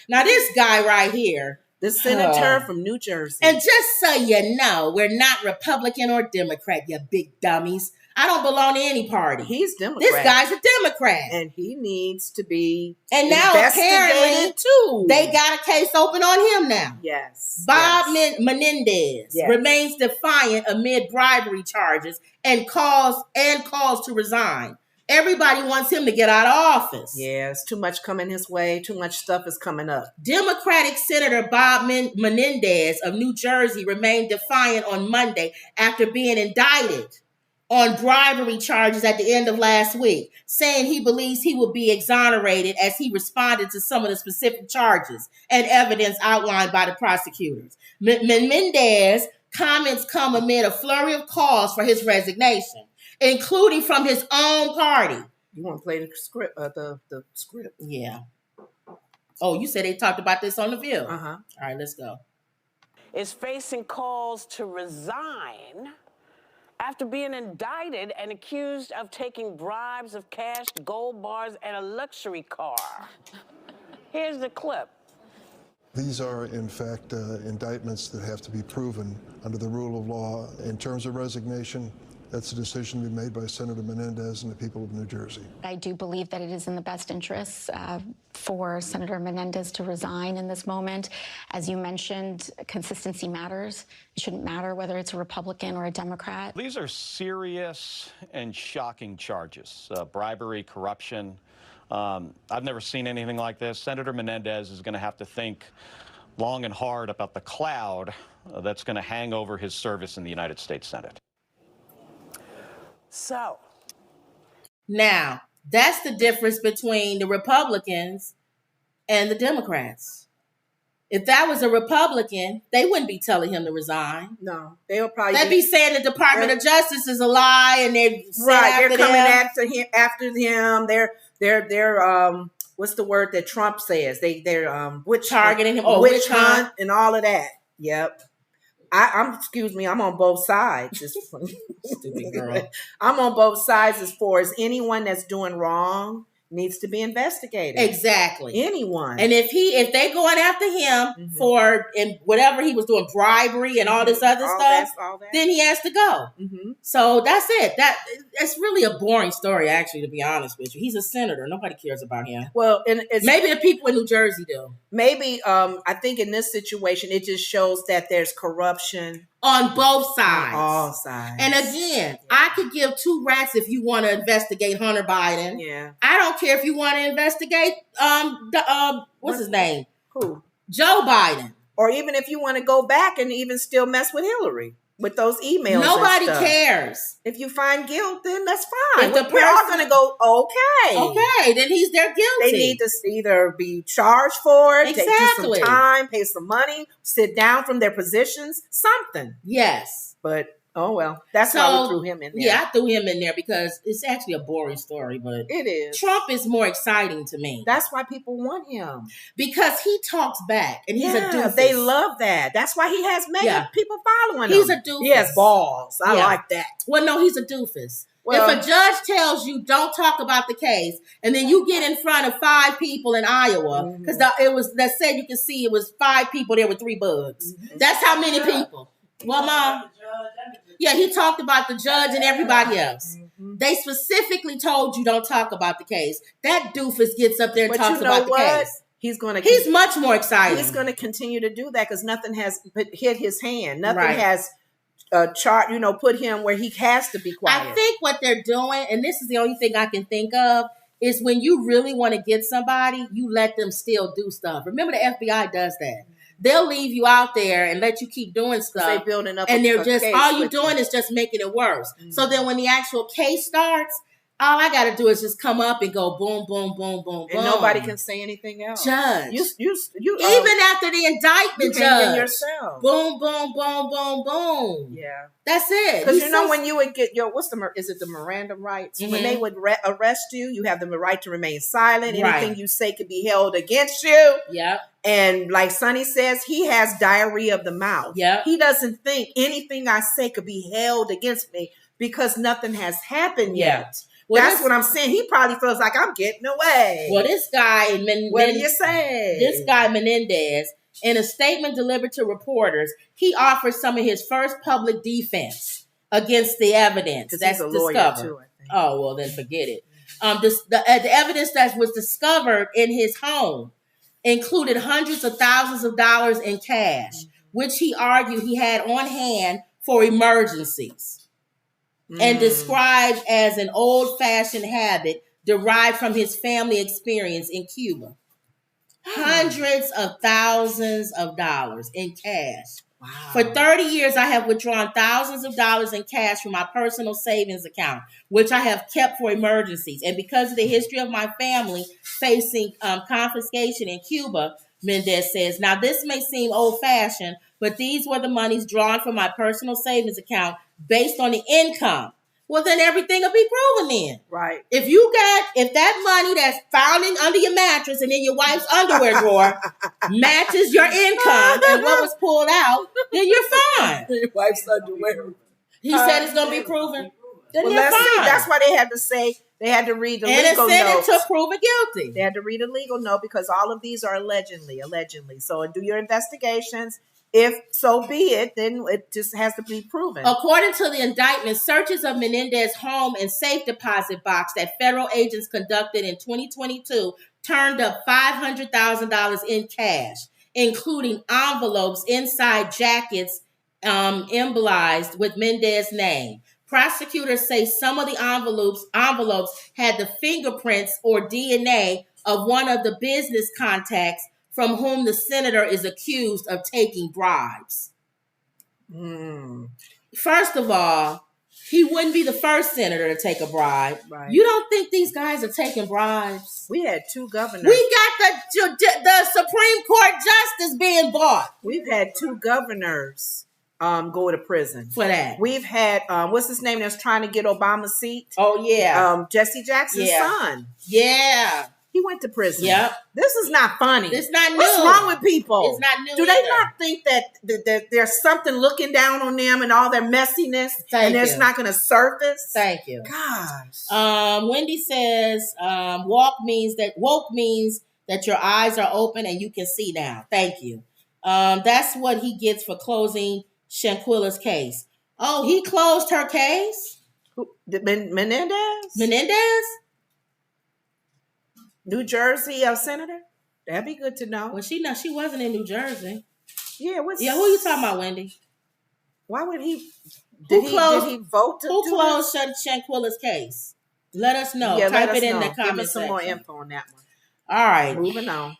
Now, this guy right here, the senator from New Jersey. And just so you know, we're not Republican or Democrat, you big dummies. I don't belong to any party. He's Democrat. This guy's a Democrat. And he needs to be and now apparently too. They got a case open on him now. Yes. Bob Menendez remains defiant amid bribery charges and calls to resign. Everybody wants him to get out of office. Yeah, it's too much coming his way. Too much stuff is coming up. Democratic Senator Bob Menendez of New Jersey remained defiant on Monday after being indicted on bribery charges at the end of last week, saying he believes he will be exonerated as he responded to some of the specific charges and evidence outlined by the prosecutors. Menendez comments come amid a flurry of calls for his resignation, including from his own party. You want to play the script? The script? Yeah. Oh, you said they talked about this on The View. All right, let's go. Is facing calls to resign after being indicted and accused of taking bribes of cash, gold bars, and a luxury car. Here's the clip. These are, in fact, indictments that have to be proven under the rule of law. In terms of resignation, that's a decision to be made by Senator Menendez and the people of New Jersey. I do believe that it is in the best interests for Senator Menendez to resign in this moment. As you mentioned, consistency matters. It shouldn't matter whether it's a Republican or a Democrat. These are serious and shocking charges. Bribery, corruption. I've never seen anything like this. Senator Menendez is going to have to think long and hard about the cloud that's going to hang over his service in the United States Senate. So, now, that's the difference between the Republicans and the Democrats. If that was a Republican, they wouldn't be telling him to resign. No, they'll probably they'd be saying the Department of Justice is a lie, and they're coming after him. They're what's the word that Trump says? They're targeting him. Witch hunt and all of that. Yep. I'm on both sides. Stupid girl. I'm on both sides as far as anyone that's doing wrong needs to be investigated. Exactly. Anyone. And if they going after him for whatever he was doing, bribery and all this other stuff, then he has to go. So that's it. That's really a boring story, actually, to be honest with you. He's a senator. Nobody cares about him. Well, and maybe the people in New Jersey do. Maybe I think in this situation, it just shows that there's corruption on both sides. On all sides. And again, I could give two rats if you want to investigate Hunter Biden. Yeah. I don't care if you want to investigate what's his name? Who? Joe Biden. Or even if you want to go back and even still mess with Hillary with those emails. Nobody cares. If you find guilt, then that's fine. If we're all going to go, okay. Okay, then they're guilty. They need to either be charged for it, exactly. Take some time, pay some money, sit down from their positions, something. Yes. But, oh well, that's why we threw him in there. Yeah, I threw him in there because it's actually a boring story, but it is. Trump is more exciting to me. That's why people want him. Because he talks back and he's a doofus. They love that. That's why he has many people following him. He's a doofus. He has balls. I like that. Well, no, he's a doofus. Well, if a judge tells you don't talk about the case, and then you get in front of 5 people in Iowa, because that said you can see it was 5 people there with 3 bugs. That's how many people. Well, Mom. Yeah, he talked about the judge and everybody else. They specifically told you don't talk about the case. That doofus gets up there and talks about the case. He's much more exciting. He's going to continue to do that because nothing has hit his hand. Nothing has put him where he has to be quiet. I think what they're doing, and this is the only thing I can think of, is when you really want to get somebody, you let them still do stuff. Remember, the FBI does that. They'll leave you out there and let you keep doing stuff. They're building up, and they're just all you're doing is just making it worse. So then, when the actual case starts, all I got to do is just come up and go boom, boom, boom, boom, and boom. nobody can say anything else. Judge, you even after the indictment, judge, yourself. Boom, boom, boom, boom, boom. Yeah, that's it. Because when you would get is it the Miranda rights? When they would arrest you, you have the right to remain silent. Anything you say could be held against you. Yeah. And like Sonny says, he has diarrhea of the mouth. Yeah. He doesn't think anything I say could be held against me because nothing has happened yet. Well, that's what I'm saying. He probably feels like I'm getting away. Well, this guy, what do you say? This guy Menendez, in a statement delivered to reporters, he offered some of his first public defense against the evidence that's discovered. Too, oh, well, then forget it. The evidence that was discovered in his home included hundreds of thousands of dollars in cash, which he argued he had on hand for emergencies, and described as an old-fashioned habit derived from his family experience in Cuba. Hundreds of thousands of dollars in cash. Wow. For 30 years, I have withdrawn thousands of dollars in cash from my personal savings account, which I have kept for emergencies. And because of the history of my family facing confiscation in Cuba, Menendez says, now this may seem old-fashioned, but these were the monies drawn from my personal savings account based on the income. Well, then everything will be proven then. Right. If that money that's found under your mattress and in your wife's underwear drawer matches your income and what was pulled out, then you're fine. Your wife's underwear. He said it's going to be proven. Then well, you're fine. See, that's why they had to say, they had to read the legal note to prove it guilty. They had to read a legal note because all of these are allegedly. So do your investigations. If so be it, then it just has to be proven. According to the indictment, searches of Menendez's home and safe deposit box that federal agents conducted in 2022 turned up $500,000 in cash, including envelopes inside jackets emblazoned with Menendez's name. Prosecutors say some of the envelopes had the fingerprints or DNA of one of the business contacts from whom the senator is accused of taking bribes. First of all, he wouldn't be the first senator to take a bribe. Right. You don't think these guys are taking bribes? We had 2 governors. We got the Supreme Court justice being bought. We've had 2 governors go to prison for that. We've had what's his name that's trying to get Obama's seat? Oh yeah, Jesse Jackson's son. Yeah. He went to prison. Yep. This is not funny. It's not new. What's wrong with people? It's not new. Do they not think that there's something looking down on them and all their messiness and it's not going to surface? Thank you. Gosh. Wendy says, woke means that your eyes are open and you can see now. Thank you. That's what he gets for closing Shanquilla's case. Oh, he closed her case? Who, Menendez? Menendez? New Jersey senator? That'd be good to know. Well, she wasn't in New Jersey. Yeah, who are you talking about, Wendy? Why would he? Did he vote to Who closed Shanquilla's case? Let us know. Yeah, Type it in the comments. Give us some more info on that one. All right. Moving on.